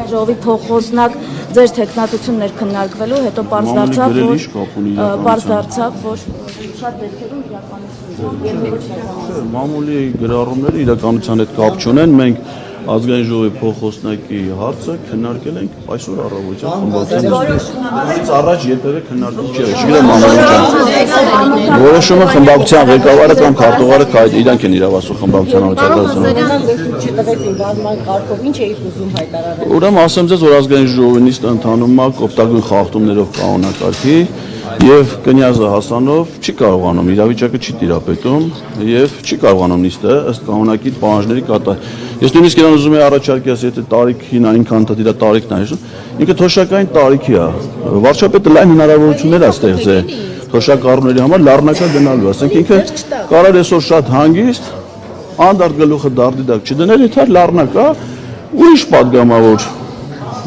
Ժողովի փոխոսնակ ձեր տեխնատություններ քննարկվելու հետո բարձ դարձավ, որ շատ դեպքերում իրականություն մամուլի գրառումները իրականության հետ կապ չունեն, մենք ազգային ժողովի փոխոսնակի հարցը քննարկել ենք այսօր առավոտյան խմբակցության առաջ երբևէ քննարկում չի եղել, չգիտեմ մամուլի ջան։ Որոշումը խմբակցության ղեկավարը կամ քարտուղարը իրանք են իրավասու խմբակցության առաջարկածը։ Ուրեմն ասեմ ձեզ, որ ազգային ժողովի նիստը ընթանում է կոպտագույն խախտումներով կանոնակարգի եւ Կնյազը Հասանով չի կարողանում, իրավիճակը չի տիրապետում եւ չի կարողանում նիստը ըստ կանոնակի պահանջների կատարել։ Ես նույնիսկ իրան ուզում եմ առաջարկել, եթե տարիքին այնքան իր տարիքն է հիշում, ինքը թոշակային տարիքի է։ Վարչապետը լայն հնարավորություններ է ստեղծել թոշակառուների համար լառնակա գնալու, ասենք ինքը կարող այսօր շատ հանգիստ անդարտ գլուխը դարդիդակ չդնել, եթե լառնակա ուրիշ պատգամավոր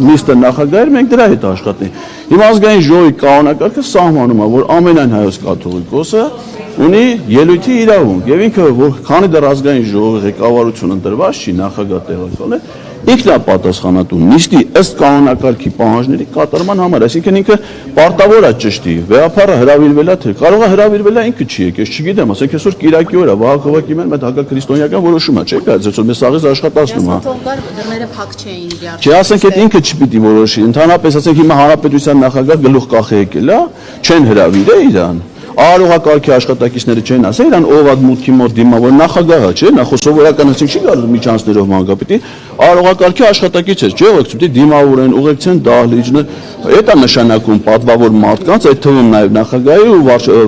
նիստը նախագահեր, մենք դրա հետ աշխատենք։ Հիմա ազգային ժողովի կանոնակարգը սահմանում է, որ ամենայն հայոց կաթողիկոսը ունի ելույթի իրավունք եւ ինքը որ քանի դեռ ազգային ժողովի ղեկավարություն ընտրված չի նախագահ տեղակալել, ինքն է պատասխանատու նիստի ըստ կանոնակարգի պահանջների կատարման համար, այսինքն ինքը պարտավոր է ճշտի, վեհապարը հրավիրվել է թե կարող է հրավիրվել է ինքը չի եկել, չգիտեմ, ասենք այսօր Կիրակի օր է, Վահագնովակի մեն այդ հակաքրիստոնեական որոշում է, չէ՞, այսօր մեզ սաղից աշխատացնում է։ Դռները փակ չէին իրար։ Չէ, ասենք այդ ինքը չպիտի որոշի, ընդհանրապես ասենք հիմա հանրապետության նախագահ գլուխ կախ է եկել, չեն հրավիրել իրան։ Արարողակարգի աշխատակիցները չեն ասել, իրան ով այդ մուտքի մոտ դիմավոր նախագահը, չէ՞, նախոսովորական ասենք չի գալու միջանցներով մանկապետի, արարողակարգի աշխատակից է, չէ՞, ուղեկցում դի դիմավորեն, ուղեկցեն դահլիճներ, այդ է նշանակում պատվավոր մարդկանց, այդ թվում նաև նախագահի ու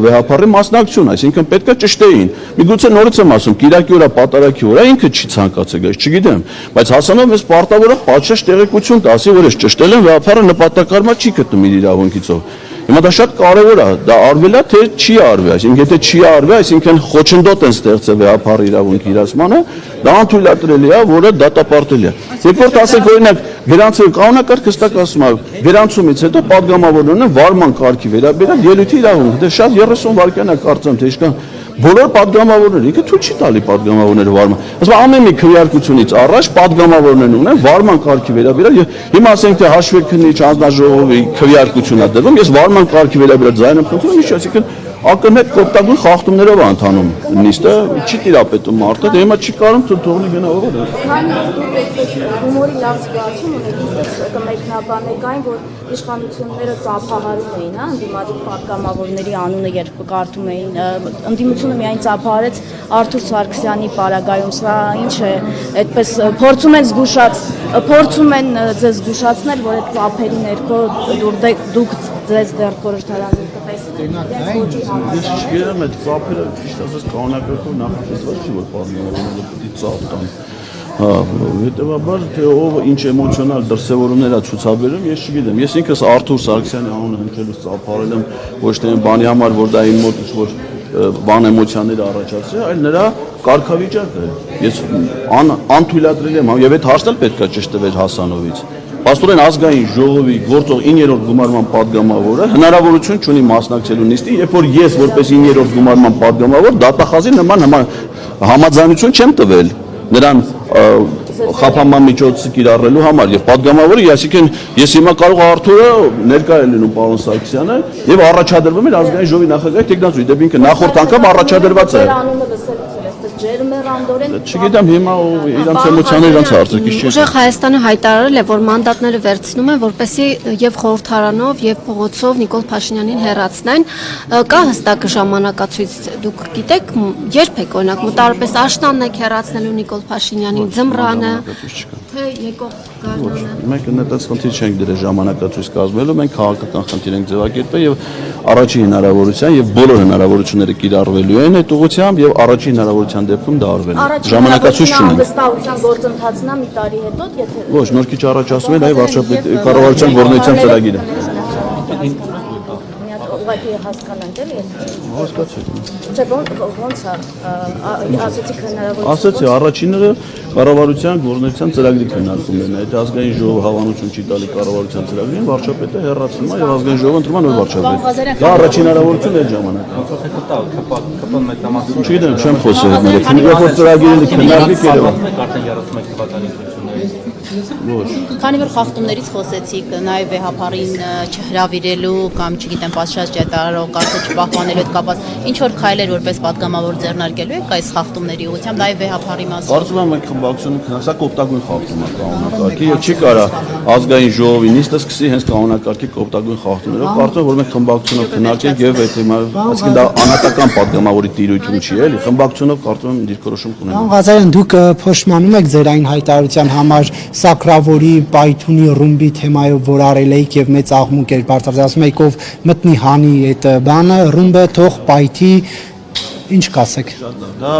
վեհապարի մասնակցություն, այսինքն պետք է ճշտեին։ Միգուցե նորից եմ ասում, Կիրակի օր է, պատարագի օր է, ինքը չի ցանկացել գալ, չգիտեմ, բայց հասանով մեզ պարտավոր է պատշաճ տեղեկություն տա, ասի որ ես ճշտել եմ, վեհապարը նպատակարար չի գտնում իր իրավունքիցով։ Հիմա դա շատ կարևոր է, դա արվել է թե չի արվել, այսինքն եթե չի արվել, այսինքն խոչընդոտ են ստեղծել վեհապարի իրավունքի իրացմանը, դա անթույլատրելի է, որը դատապարտելի է։ Երբ որ ասենք օրինակ գրանցել կանոնակարգ հստակ ասում է, գրանցումից հետո պատգամավորներն վարման կարգի վերաբերյալ ելույթի իրավունք, դե շատ 30 վայրկյան է կարծեմ, թե ինչքան բոլոր պատգամավորները, ինքը թույլ չի տալի պատգամավորները վարման։ Ասում ամեն մի քվեարկությունից առաջ պատգամավորներն ունեն վարման կարգի վերաբերյալ եւ հիմա ասենք թե հաշվեկնիչ հանձնաժողովի քվեարկությունն է դրվում, ես վարման կարգի վերաբերյալ ձայնը փոխում եմ, այսինքն ակնհայտ կոպտագույն խախտումներով է ընթանում նիստը, չի տիրապետում մարդը, դե հիմա չի կարող թողնի գնա ով է։ Հումորի լավ զգացում ունեք, ինքս կմեկնաբանեք այն, որ իշխանությունները ծափահարում էին, ընդդիմադիր պատգամավորների անունը երբ կարդում էին, ընդդիմությունը միայն ծափահարեց Արթուր Սարգսյանի պարագայում, սա ինչ է, այդպես փորձում են ձեզ զգուշացնել, որ այդ ծափերի ներքո դուք ձեզ դեռ խորհրդարանում կտեսնեք։ Ես չգիտեմ այդ ծափերը ճիշտ ասած կանոնակարգով նախատեսված չի, որ պատգամավորները պիտի ծափ տան։ Հետևաբար թե ով ինչ էմոցիոնալ դրսևորումներ է ցուցաբերում, ես չգիտեմ։ Ես ինքս Արթուր Սարգսյանի անունը հնչելուց ծափարել եմ ոչ թե բանի համար, որ դա իմ մոտ ինչ-որ բան էմոցիաներ առաջացրել, այլ նրա կարգավիճակը։ Ես անթույլատրել եմ եւ այդ հարցն էլ պետք է ճշտվեր Հասանովից։ Պաստորեն ազգային ժողովի գործող 9-րդ գումարման պատգամավորը հնարավորություն չունի մասնակցելու նիստի, երբ որ ես որպես 9-րդ գումարման պատգամավոր դատախազի նման համաձայնություն չեմ տվել նրան խափանման միջոցը կիրառելու համար եւ պատգամավորը, այսինքն ես հիմա կարող Արթուրը ներկա է լինում պարոն Սարգսյանը եւ առաջադրվում էր ազգային ժողովի նախագահի տեխնացուի, դեպի ինքը նախորդ անգամ առաջադրված է։ Չգիտեմ հիմա իրանց էմոցիաները իրանց հարցերից չի։ Ուժեղ Հայաստանը հայտարարել է, որ մանդատները վերցնում են, որպեսզի եւ խորհրդարանով եւ փողոցով Նիկոլ Փաշինյանին հեռացնեն։ Կա հստակ ժամանակացույց, դուք գիտեք, երբ եք օրինակ մոտավորապես աշնանն եք հեռացնելու Նիկոլ Փաշինյանին, ձմռանը, թե եկող գարնանը։ Մենք նետած խնդիր չենք դրել ժամանակացույց կազմելու, մենք քաղաքական խնդիր ենք ձևակերպել եւ առաջի հնարավորության եւ բոլոր հնարավորությունները կիրառվելու են այդ ուղղությամբ եւ առաջի հնարավորության դեպքում դա արվել է։ Ժամանակացույց չունենք։ Վստահության գործընթացն է մի տարի հետո, եթե ոչ, նոր քիչ առաջ ասում են, այ վարչապետ կառավարության գործունեության ծրագիրը։ ուղղակի հասկանանք էլի։ Հասկացեք։ Չէ, ոնց է, ասացիք հնարավոր։ Ասացի, առաջինը կառավարության գործունեության ծրագրի քննարկումն է։ Այդ ազգային ժողովը հավանություն չի տալի կառավարության ծրագրին, վարչապետը հեռացնում է եւ ազգային ժողովը ընտրում է նոր վարչապետ։ Դա առաջին հնարավորությունն է այդ ժամանակ։ Չգիտեմ, չեմ խոսել հետ։ Քանի որ ծրագիրը քննարկվի կերեւա։ Ոչ։ Քանի որ խախտումներից խոսեցիք, նաև վեհապարին չհրավիրելու կամ չգիտեմ, պատշաճ ճետարարող կարգը չպահպանելու հետ կապված, ինչ որ քայլեր որպես պատգամավոր ձեռնարկելու եք այս խախտումների ուղղությամբ, նաև վեհապարի մասին։ Կարծում եմ մենք խմբակցությունը քննարկել կոպտագույն խախտում է կանոնակարգի, եւ չի կարա ազգային ժողովի նիստը սկսի հենց կանոնակարգի կոպտագույն խախտումներով։ Կարծում եմ որ մենք խմբակցությունով քննարկենք եւ այդ հիմա, այսինքն դա անհատական պատգամավորի տիրույթում չի էլի, խմբակցությունով կարծում եմ դիրքորոշում կունենանք։ Ղազարյան, դուք փոշմանում եք ձեր այն հայտարարության համար Սակրավորի, Պայթունի, ռումբի թեմայով, որ արել եք եւ մեծ աղմուկ էր բարձրացել, ասում եք ով մտնի հանի այդ բանը, ռումբը թող պայթի, ինչ կասեք։ Դա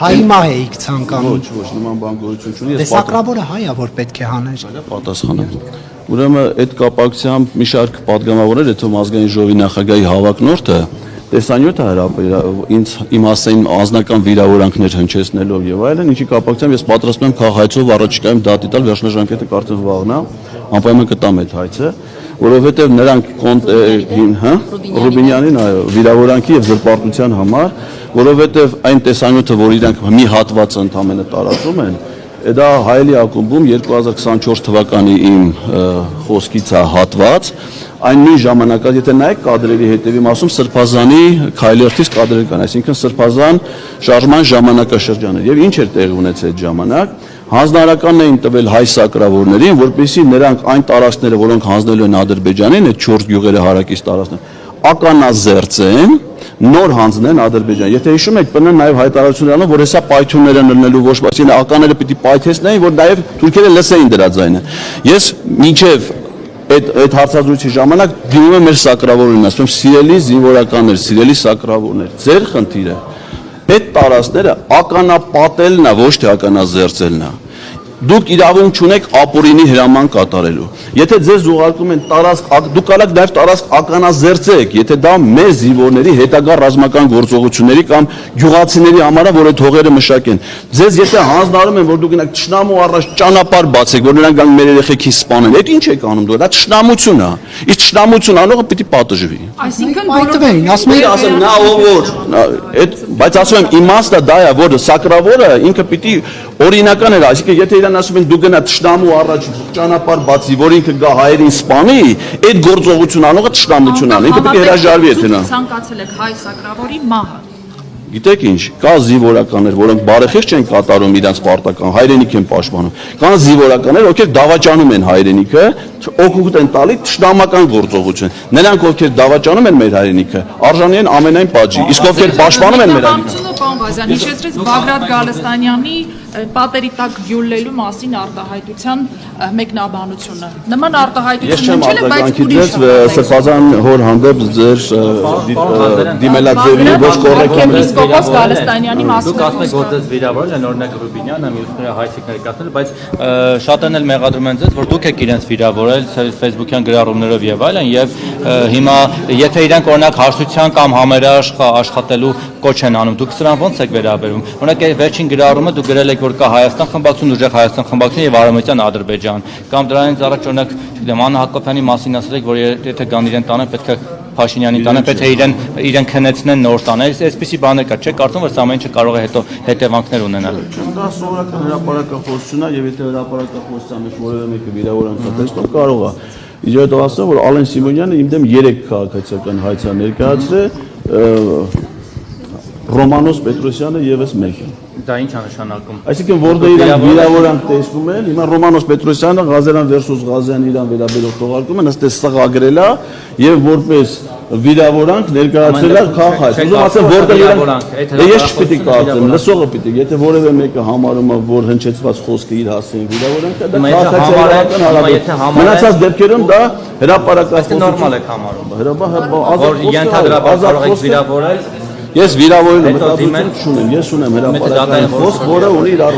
Հայի մահ էիք ցանկանում։ ոչ, նման բան գոյություն չունի։ Դե Սակրավորը հայ է, որ պետք է հաներ։ Պատասխանը։ Ուրեմն այդ կապակցությամբ մի շարք պատգամավորներ, եթե ազգային ժողովի նախագահի հավակնորդը տեսանյութը ինձ իմ ասային անձնական վիրավորանքներ հնչեցնելով եւ այլն, ինչի կապակցությամբ ես պատրաստում եմ քաղաքայցով առաջիկայում դատի տալ վերջնաժամկետը կարծեմ վաղն է, անպայման կտամ այդ հայցը, որովհետեւ նրանք Ռուբինյանին վիրավորանքի եւ զրպարտության համար, որովհետեւ այն տեսանյութը, որ իրանք մի հատվածը ընդամենը տարածում են, դա հայելի ակումբում 2024 թվականի իմ խոսքից է հատված, այն նույն ժամանակ, եթե նայեք կադրերի հետևի մասում Սրբազանի քայլերթից կադրեր կան, այսինքն Սրբազան շարժման ժամանակաշրջաններ եւ ինչ էր տեղի ունեցել այդ ժամանակ, հանձնարարականն էին տվել հայ սակրավորներին, որպեսզի նրանք այն տարածքները, որոնք հանձնելու են Ադրբեջանին, այդ 4 գյուղերը հարակից տարածքներ, ականազերծեն, նոր հանձնեն Ադրբեջան։ Եթե հիշում եք, ՊՆ-ն նաև հայտարարություն անով, որ հեսա պայթյունները լնելու ոչ բացի ականները պիտի պայթեցնեին, որ նաև թուրքերը լսեին դրա ձայնը։ Ես մինչև այդ հարցազրույցի ժամանակ դիմում եմ մեր սակրավորներին, ասում եմ՝ սիրելի զինվորականներ, սիրելի սակրավորներ, ձեր խնդիրը այդ տարածքները ականապատելն է, ոչ թե ականազերծելն է։ Դուք իրավունք չունեք ապօրինի հրաման կատարելու։ Եթե ձեզ ուղարկում են տարածք, դուք կարող եք նաև տարածք ականազերծեք, եթե դա մեր զինվորների հետագա ռազմական գործողությունների կամ գյուղացիների համար է, որ այդ հողերը մշակեն։ Ձեզ եթե հանձնարարում են, որ դուք գնաք թշնամու առաջ ճանապարհ բացեք, որ նրանք գան մեր երեխեքին սպանեն, այդ ինչ եք անում դուք, դա թշնամություն է։ Իսկ թշնամություն անողը պիտի պատժվի։ Այսինքն պայթվեին, ասում եք ասեմ նա ով որ այդ բայց ասում եմ իմաստը դա է, որ սակրավորը ինքը պիտի օրինական էր, այսինքն եթե իրան ասում են դու գնա թշնամու առաջ ճանապարհ բացի, որ ինքը գա հայերին սպանի, այդ գործողություն անողը թշնամություն անի, ինքը պետք է հրաժարվի եթե նա։ Ցանկացել եք հայ սակրավորի մահը։ Գիտեք ինչ, կա զինվորականներ, որոնք բարեխիղճ չեն կատարում իրենց պարտական, հայրենիք են պաշտպանում։ Կան զինվորականներ, ովքեր դավաճանում են հայրենիքը, օգուտ են տալի թշնամական գործողություն։ Նրանք ովքեր դավաճանում են մեր հայրենիքը, արժանի են ամենայն պատժի, իսկ ովքեր պաշտպանում են մեր հայրենիքը։ Պարոն Ղազարյան, հիշեցրեց Բագրատ Գալստանյանի պատերի տակ գյուլելու մասին արտահայտության մեկնաբանությունը։ Նման արտահայտություն հնչել է, բայց ուրիշ Սրբազան հոր հանդեպ ձեր դիմելաձևի ոչ կոռեկտ Եպիսկոպոս Գալստանյանի մասին։ Դուք ասում եք, որ ձեզ վիրավորել են օրինակ Ռուբինյանը, մյուսները հայցիկ ներկայացնել, բայց շատերն էլ մեղադրում են ձեզ, որ դուք եք իրենց վիրավորել Facebook-յան գրառումներով եւ այլն, եւ հիմա եթե իրենք օրինակ հարցության կամ համերաշխ աշխատելու կոչ են անում, դուք սրան ո՞նց եք վերաբերվում։ Օրինակ վերջին գրառումը դուք գրել եք, որ կա Հայաստան խմբակցություն, ուժեղ Հայաստան խմբակցություն եւ Արևմտյան Ադրբեջան, կամ դրանից առաջ օրինակ, չգիտեմ, Աննա Հակոբյանի մասին ասել եք, որ եթե կան իրեն տանը, պետք է Փաշինյանին տանը, պետք է իրեն քնեցնեն նոր տանը։ Այսպիսի բաներ կա, չէ՞, կարծում որ սա ամեն ինչը կարող է հետո հետևանքներ ունենալ։ Դա սովորական հրապարակախոսություն է եւ եթե հրապարակախոսության մեջ որևէ մեկը վիրավորանք կտեսնող կարող է։ Իջերդ ասեմ, որ Ալեն Սիմոնյանը իմ դեմ 3 քաղաքացիական հայցա ներկայացրել, Ռոմանոս Պետրոսյանը եւս մեկը։ Դա ինչ է նշանակում։ Այսինքն որտեղ իրենք վիրավորանք տեսնում են, հիմա Ռոմանոս Պետրոսյանը Ղազարյան versus Ղազարյան իրան վերաբերող թողարկումը նստե սղագրել է եւ որպես վիրավորանք ներկայացրել է քաղաքայց։ Ուզում ասեմ որտեղ իրենք ես չպիտի կարծեմ, լսողը պիտի, եթե որևէ մեկը համարում է, որ հնչեցված խոսքը իր հասցեն վիրավորանք, դա քաղաքացիական հարաբերություն։ Մնացած դեպքերում դա հրապարակախոսություն նորմալ է համարում։ Որ ենթադրաբար կարող եք վիրավորել Ես վիրավորել եմ, մտածություն չունեմ, ես ունեմ հրապարակային խոսք, որը ունի իր առանձնահատկությունները։